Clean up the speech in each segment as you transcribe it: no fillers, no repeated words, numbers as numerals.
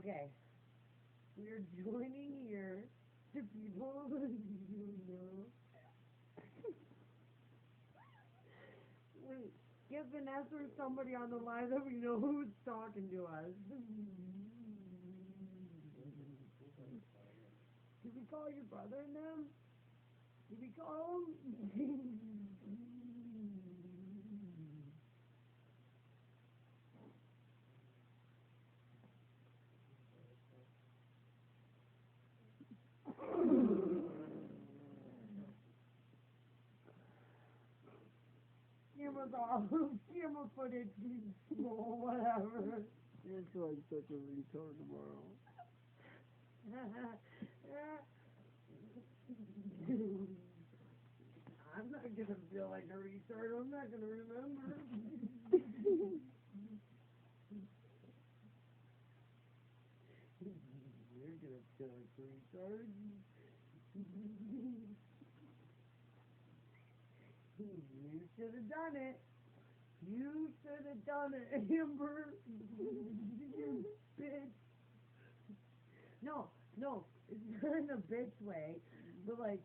Okay. We're joining here to people who know. Wait, give Vanessa or somebody on the line that we know who's talking to us. Did we call your brother and them? Did we call him? Camera's off. Camera footage. Oh, whatever. It's like such a retard tomorrow. I'm not gonna feel like a retard. I'm not gonna remember. You're gonna feel like a retard. You should have done it. You should have done it, Amber. You bitch. No, it's not in a bitch way, but like,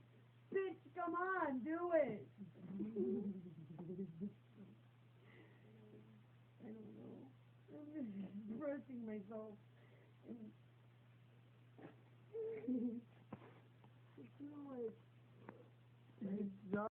bitch, come on, do it. I don't know. I'm just expressing myself. I feel like